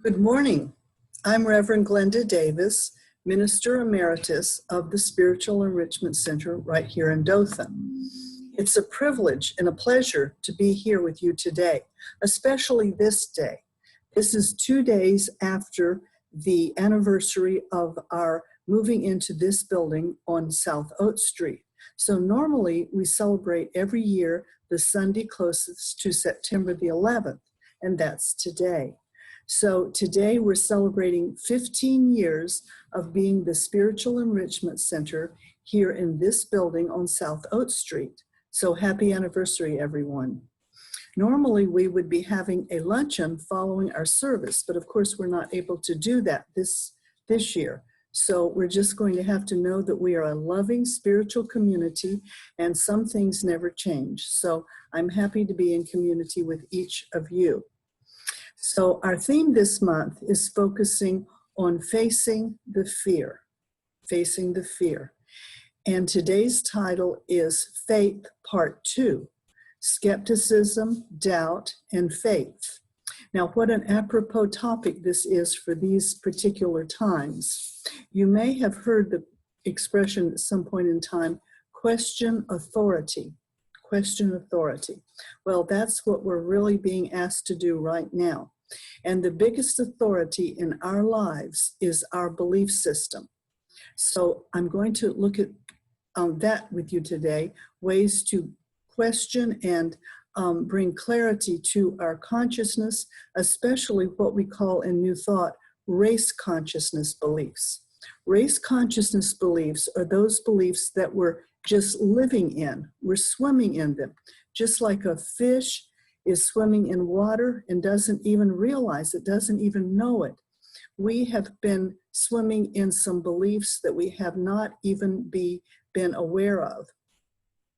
Good morning. I'm Reverend Glenda Davis, Minister Emeritus of the Spiritual Enrichment Center right here in Dothan. It's a privilege and a pleasure to be here with you today, especially this day. This is 2 days after the anniversary of our moving into this building on South Oak Street. So normally we celebrate every year the Sunday closest to September the 11th, and that's today. So today we're celebrating 15 years of being the Spiritual Enrichment Center here in this building on South Oak Street. So happy anniversary, everyone. Normally we would be having a luncheon following our service, but of course we're not able to do that this year. So we're just going to have to know that we are a loving spiritual community and some things never change. So I'm happy to be in community with each of you. So our theme this month is focusing on facing the fear. And today's title is Faith Part 2, Skepticism, Doubt, and Faith. Now, what an apropos topic this is for these particular times. You may have heard the expression at some point in time, question authority. Question authority. Well, that's what we're really being asked to do right now. And the biggest authority in our lives is our belief system. So I'm going to look at that with you today, ways to question and bring clarity to our consciousness, especially what we call in New Thought, race consciousness beliefs. Race consciousness beliefs are those beliefs that we're just living in. We're swimming in them, just like a fish is swimming in water and doesn't even realize it, doesn't even know it. We have been swimming in some beliefs that we have not even been aware of.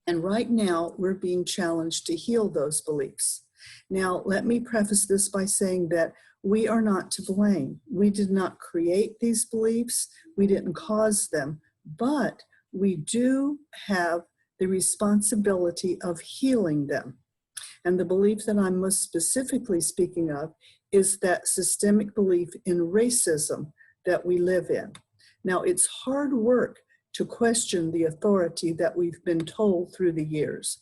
And right now, we're being challenged to heal those beliefs. Now, let me preface this by saying that we are not to blame. We did not create these beliefs. We didn't cause them, but we do have the responsibility of healing them. And the belief that I'm most specifically speaking of is that systemic belief in racism that we live in. Now, it's hard work to question the authority that we've been told through the years.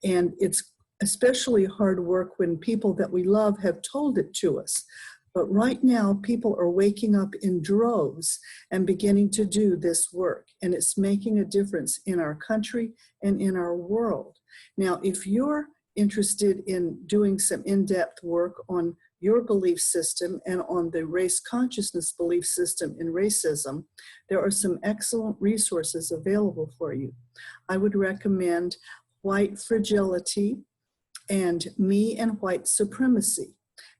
And it's especially hard work when people that we love have told it to us. But right now, people are waking up in droves and beginning to do this work. And it's making a difference in our country and in our world. Now, if you're interested in doing some in-depth work on your belief system and on the race consciousness belief system in racism, there are some excellent resources available for you. I would recommend White Fragility and Me and White Supremacy.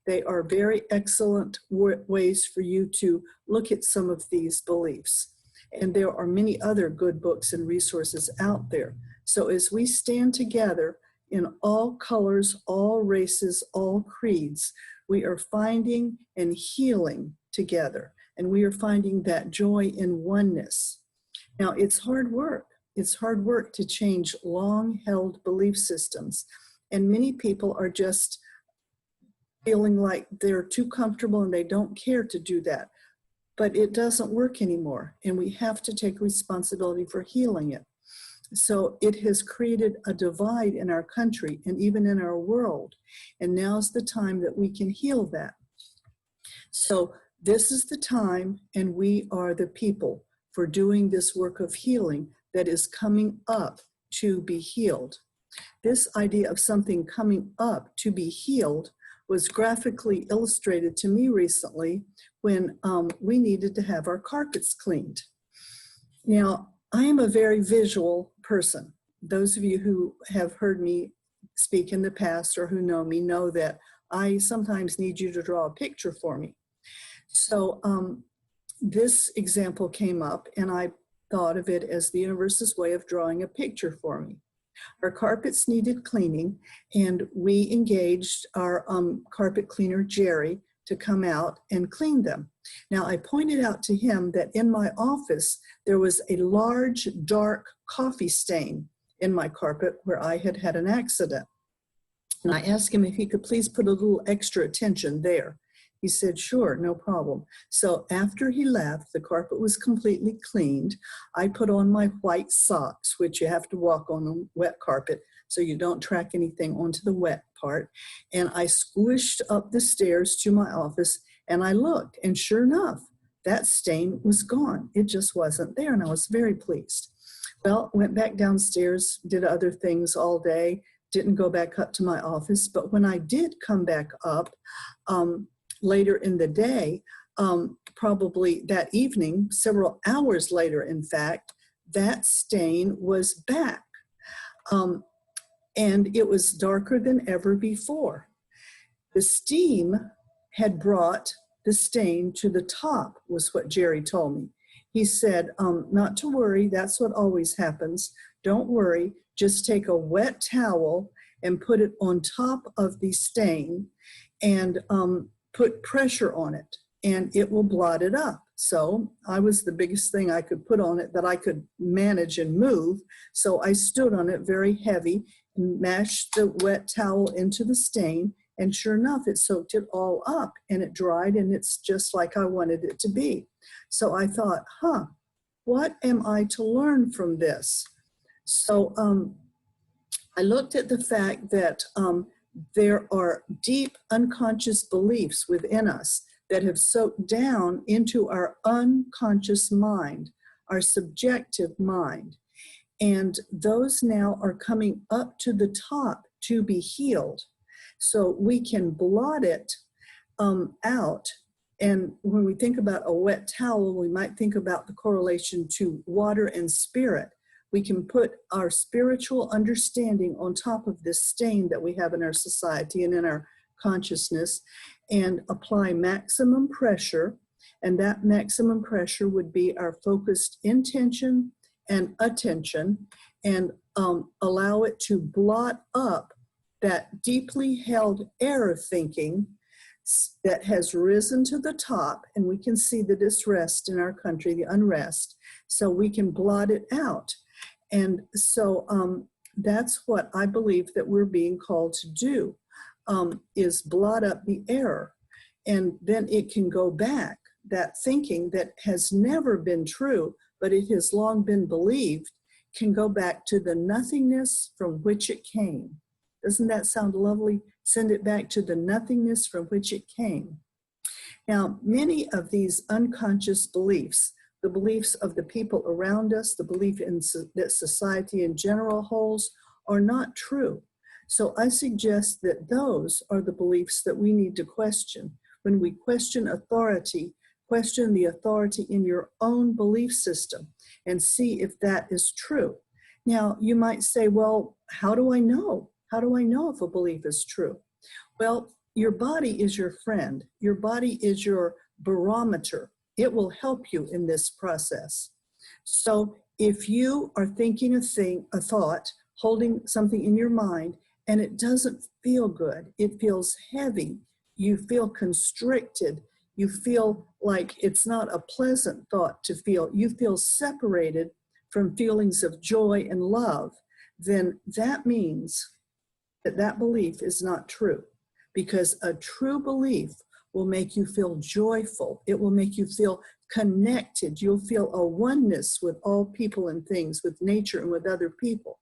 They are very excellent ways for you to look at some of these beliefs. And there are many other good books and resources out there. So as we stand together in all colors, all races, all creeds, we are finding and healing together. And we are finding that joy in oneness. Now, it's hard work. It's hard work to change long-held belief systems. And many people are just feeling like they're too comfortable and they don't care to do that. But it doesn't work anymore. And we have to take responsibility for healing it. So it has created a divide in our country and even in our world. And now's the time that we can heal that. So this is the time, and we are the people for doing this work of healing that is coming up to be healed. This idea of something coming up to be healed was graphically illustrated to me recently when we needed to have our carpets cleaned. Now, I am a very visual person. Those of you who have heard me speak in the past or who know me know that I sometimes need you to draw a picture for me. So this example came up and I thought of it as the universe's way of drawing a picture for me. Our carpets needed cleaning and we engaged our carpet cleaner, Jerry, to come out and clean them. Now, I pointed out to him that in my office, there was a large, dark coffee stain in my carpet where I had had an accident. And I asked him if he could please put a little extra attention there. He said, sure, no problem. So after he left, the carpet was completely cleaned. I put on my white socks, which you have to walk on a wet carpet so you don't track anything onto the wet part. And I squished up the stairs to my office and I looked, and sure enough, that stain was gone. It just wasn't there, and I was very pleased. Well, went back downstairs, did other things all day, didn't go back up to my office. But when I did come back up later in the day, probably that evening, several hours later, in fact, that stain was back. And it was darker than ever before. The steam had brought the stain to the top, was what Jerry told me. He said, not to worry, that's what always happens. Don't worry, just take a wet towel and put it on top of the stain and put pressure on it, and it will blot it up. So I was the biggest thing I could put on it that I could manage and move. So I stood on it very heavy and mashed the wet towel into the stain. And sure enough, it soaked it all up and it dried, and it's just like I wanted it to be. So I thought, what am I to learn from this? So I looked at the fact that there are deep unconscious beliefs within us that have soaked down into our unconscious mind, our subjective mind. And those now are coming up to the top to be healed. So we can blot it out. And when we think about a wet towel, we might think about the correlation to water and spirit. We can put our spiritual understanding on top of this stain that we have in our society and in our consciousness and apply maximum pressure. And that maximum pressure would be our focused intention and attention, and allow it to blot up that deeply held error thinking that has risen to the top, and we can see the disrest in our country, the unrest, so we can blot it out. And so that's what I believe that we're being called to do, is blot up the error. And then it can go back, that thinking that has never been true, but it has long been believed, can go back to the nothingness from which it came. Doesn't that sound lovely? Send it back to the nothingness from which it came. Now, many of these unconscious beliefs, the beliefs of the people around us, the belief in that society in general holds, are not true. So I suggest that those are the beliefs that we need to question. When we question authority, question the authority in your own belief system and see if that is true. Now, you might say, well, how do I know? How do I know if a belief is true? Well, your body is your friend. Your body is your barometer. It will help you in this process. So if you are thinking a thought, holding something in your mind, and it doesn't feel good, it feels heavy, you feel constricted, you feel like it's not a pleasant thought to feel, you feel separated from feelings of joy and love, then that means that that belief is not true, because a true belief will make you feel joyful. It will make you feel connected. You'll feel a oneness with all people and things, with nature and with other people.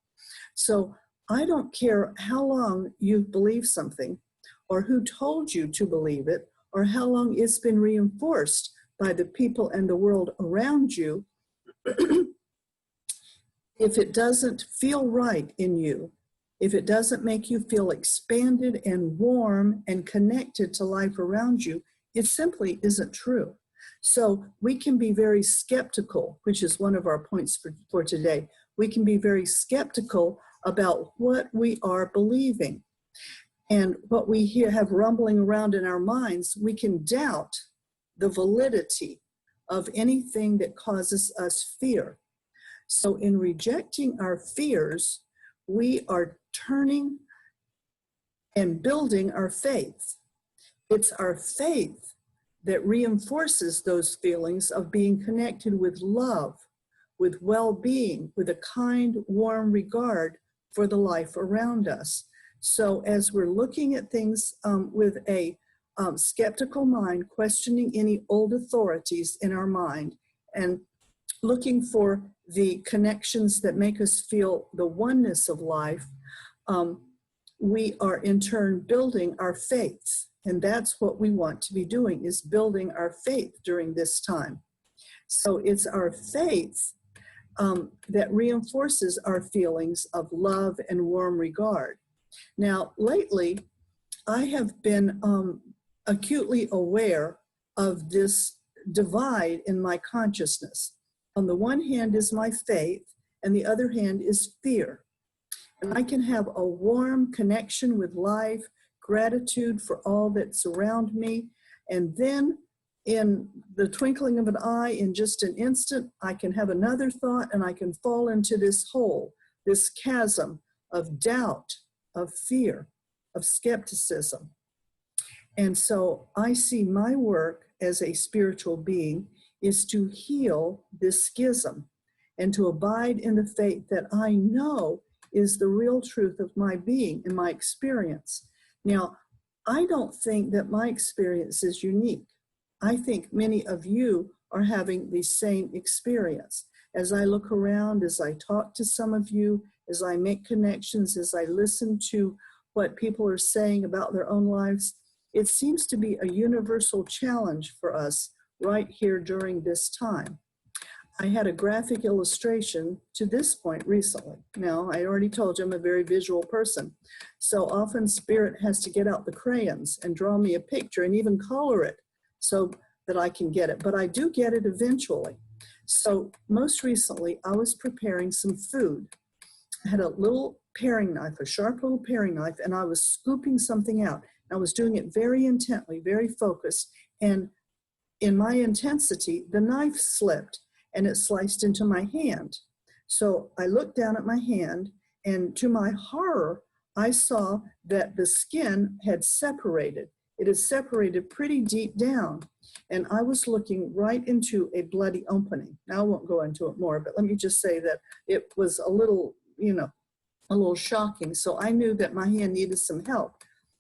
So I don't care how long you've believed something or who told you to believe it or how long it's been reinforced by the people and the world around you. If it doesn't feel right in you, if it doesn't make you feel expanded and warm and connected to life around you, it simply isn't true. So we can be very skeptical, which is one of our points for today. We can be very skeptical about what we are believing. And what we have rumbling around in our minds, we can doubt the validity of anything that causes us fear. So in rejecting our fears, we are turning and building our faith. It's our faith that reinforces those feelings of being connected with love, with well-being, with a kind, warm regard for the life around us. So as we're looking at things with a skeptical mind, questioning any old authorities in our mind, and looking for the connections that make us feel the oneness of life, we are in turn building our faith. And that's what we want to be doing, is building our faith during this time. So it's our faith that reinforces our feelings of love and warm regard. Now, lately, I have been acutely aware of this divide in my consciousness. On the one hand is my faith, and the other hand is fear. And I can have a warm connection with life, gratitude for all that's around me, and then in the twinkling of an eye, in just an instant, I can have another thought and I can fall into this hole, this chasm of doubt, of fear, of skepticism. And so I see my work as a spiritual being is to heal this schism and to abide in the faith that I know is the real truth of my being and my experience. Now, I don't think that my experience is unique. I think many of you are having the same experience. As I look around, as I talk to some of you, as I make connections, as I listen to what people are saying about their own lives, it seems to be a universal challenge for us right here during this time. I had a graphic illustration to this point recently. Now, I already told you I'm a very visual person. So often Spirit has to get out the crayons and draw me a picture and even color it so that I can get it. But I do get it eventually. So most recently, I was preparing some food. I had a little paring knife, a sharp little paring knife, and I was scooping something out. I was doing it very intently, very focused. And in my intensity, the knife slipped and it sliced into my hand. So I looked down at my hand, and to my horror, I saw that the skin had separated. It had separated pretty deep down, and I was looking right into a bloody opening. Now, I won't go into it more, but let me just say that it was a little, a little shocking. So I knew that my hand needed some help.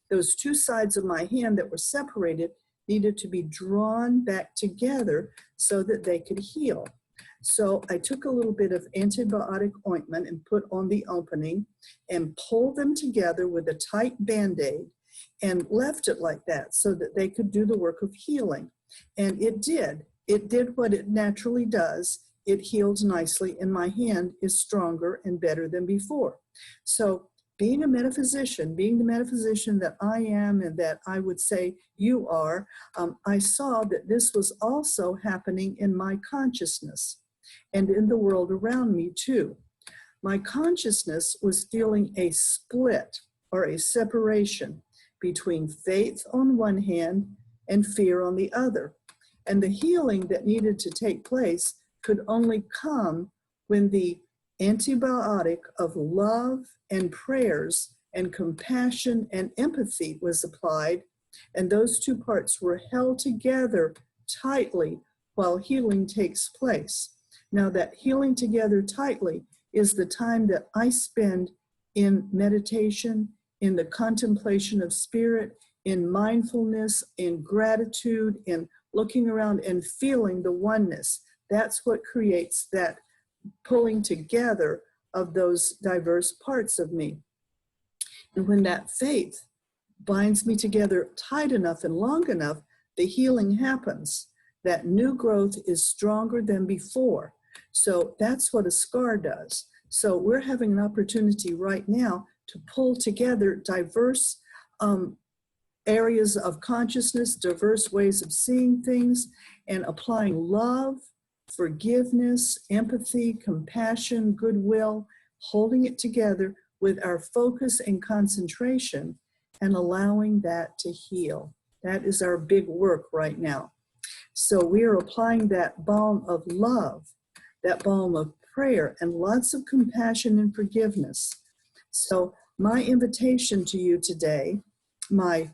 Those two sides of my hand that were separated needed to be drawn back together so that they could heal. So I took a little bit of antibiotic ointment and put on the opening and pulled them together with a tight Band-Aid and left it like that so that they could do the work of healing. And it did. It did what it naturally does. It healed nicely, and my hand is stronger and better than before. So being a metaphysician, being the metaphysician that I am and that I would say you are, I saw that this was also happening in my consciousness and in the world around me too. My consciousness was feeling a split or a separation between faith on one hand and fear on the other. And the healing that needed to take place could only come when the antibiotic of love and prayers and compassion and empathy was applied, and those two parts were held together tightly while healing takes place. Now, that healing together tightly is the time that I spend in meditation, in the contemplation of Spirit, in mindfulness, in gratitude, in looking around and feeling the oneness. That's what creates that pulling together of those diverse parts of me. And when that faith binds me together tight enough and long enough, the healing happens. That new growth is stronger than before. So that's what a scar does. So we're having an opportunity right now to pull together diverse areas of consciousness, diverse ways of seeing things, and applying love, forgiveness, empathy, compassion, goodwill, holding it together with our focus and concentration and allowing that to heal. That is our big work right now. So we are applying that balm of love, that balm of prayer, and lots of compassion and forgiveness. So my invitation to you today, my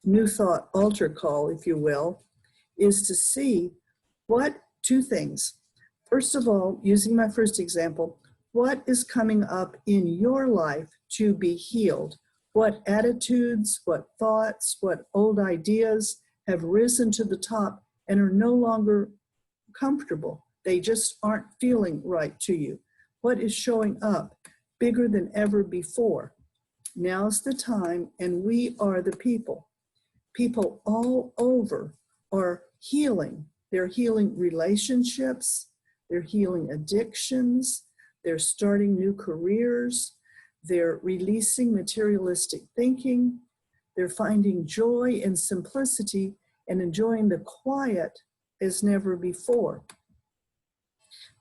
New Thought altar call, if you will, is to see two things. First of all, using my first example, what is coming up in your life to be healed? What attitudes, what thoughts, what old ideas have risen to the top and are no longer comfortable. They just aren't feeling right to you. What is showing up bigger than ever before? Now's the time, and we are the people. People all over are healing. They're healing relationships. They're healing addictions. They're starting new careers. They're releasing materialistic thinking. They're finding joy and simplicity and enjoying the quiet as never before.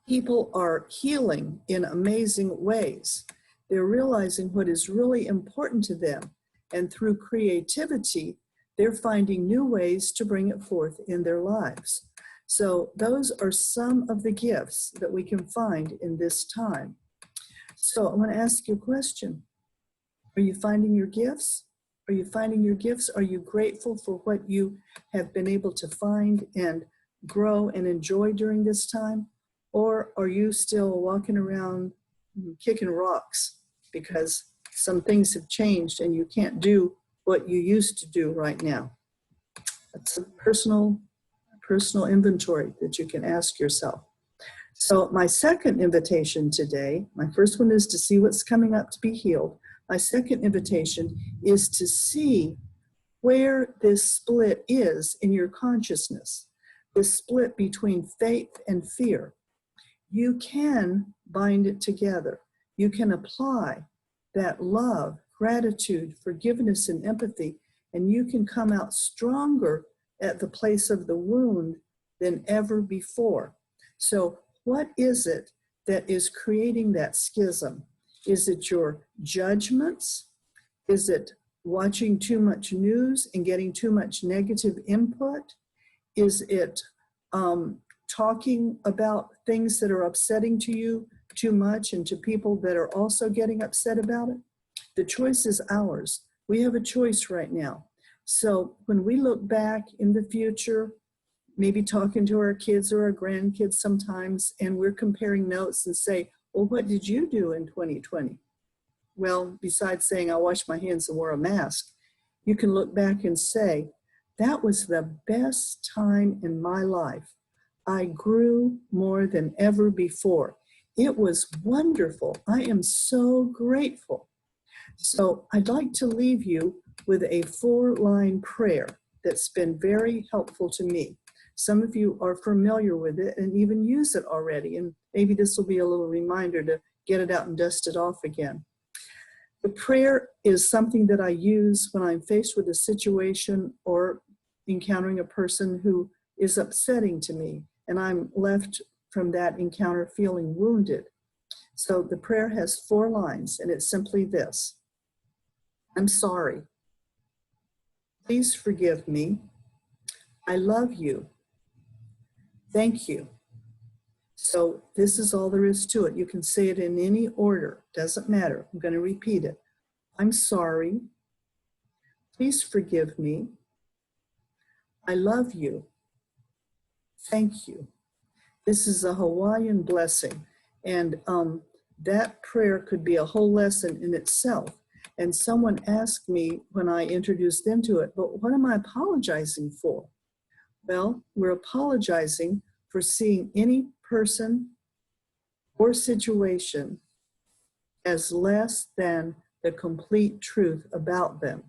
People are healing in amazing ways. They're realizing what is really important to them, and through creativity, they're finding new ways to bring it forth in their lives. So those are some of the gifts that we can find in this time. So I want to ask you a question. Are you finding your gifts? Are you finding your gifts? Are you grateful for what you have been able to find and grow and enjoy during this time? Or are you still walking around kicking rocks because some things have changed and you can't do what you used to do right now? That's a personal inventory that you can ask yourself. So my second invitation today, my first one is to see what's coming up to be healed. My second invitation is to see where this split is in your consciousness, this split between faith and fear. You can bind it together. You can apply that love, gratitude, forgiveness, and empathy, and you can come out stronger at the place of the wound than ever before. So what is it that is creating that schism? Is it your judgments? Is it watching too much news and getting too much negative input? Is it talking about things that are upsetting to you too much and to people that are also getting upset about it? The choice is ours. We have a choice right now. So when we look back in the future, maybe talking to our kids or our grandkids sometimes, and we're comparing notes and say, well, what did you do in 2020? Well, besides saying I washed my hands and wore a mask, you can look back and say, that was the best time in my life. I grew more than ever before. It was wonderful. I am so grateful. So I'd like to leave you with a 4-line prayer that's been very helpful to me. Some of you are familiar with it and even use it already, and maybe this will be a little reminder to get it out and dust it off again. The prayer is something that I use when I'm faced with a situation or encountering a person who is upsetting to me, and I'm left from that encounter feeling wounded. So the prayer has 4 lines, and it's simply this: I'm sorry. Please forgive me. I love you. Thank you. So this is all there is to it. You can say it in any order. Doesn't matter. I'm going to repeat it. I'm sorry. Please forgive me. I love you. Thank you. This is a Hawaiian blessing, and that prayer could be a whole lesson in itself. And someone asked me when I introduced them to it, but what am I apologizing for? Well, we're apologizing for seeing any person or situation as less than the complete truth about them.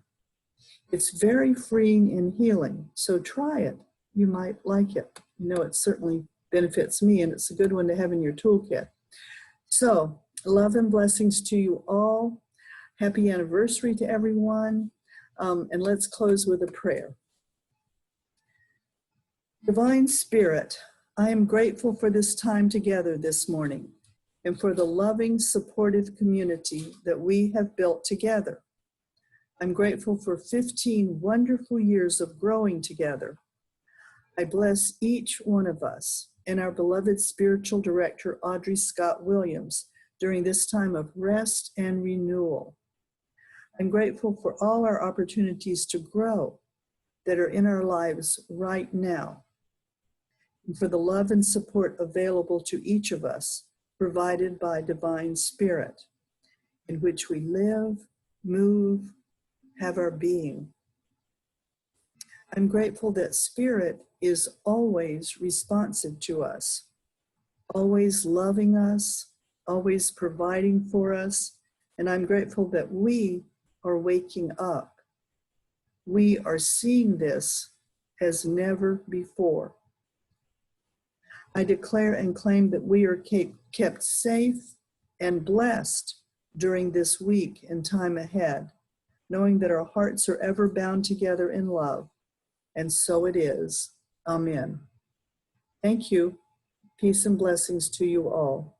It's very freeing and healing, so try it. You might like it. You know, it certainly benefits me, and it's a good one to have in your toolkit. So, love and blessings to you all. Happy anniversary to everyone. And let's close with a prayer. Divine Spirit, I am grateful for this time together this morning and for the loving, supportive community that we have built together. I'm grateful for 15 wonderful years of growing together. I bless each one of us and our beloved spiritual director, Audrey Scott Williams, during this time of rest and renewal. I'm grateful for all our opportunities to grow that are in our lives right now, and for the love and support available to each of us, provided by Divine Spirit, in which we live, move, have our being. I'm grateful that Spirit is always responsive to us, always loving us, always providing for us, and I'm grateful that we are waking up. We are seeing this as never before. I declare and claim that we are kept safe and blessed during this week and time ahead, knowing that our hearts are ever bound together in love. And so it is. Amen. Thank you. Peace and blessings to you all.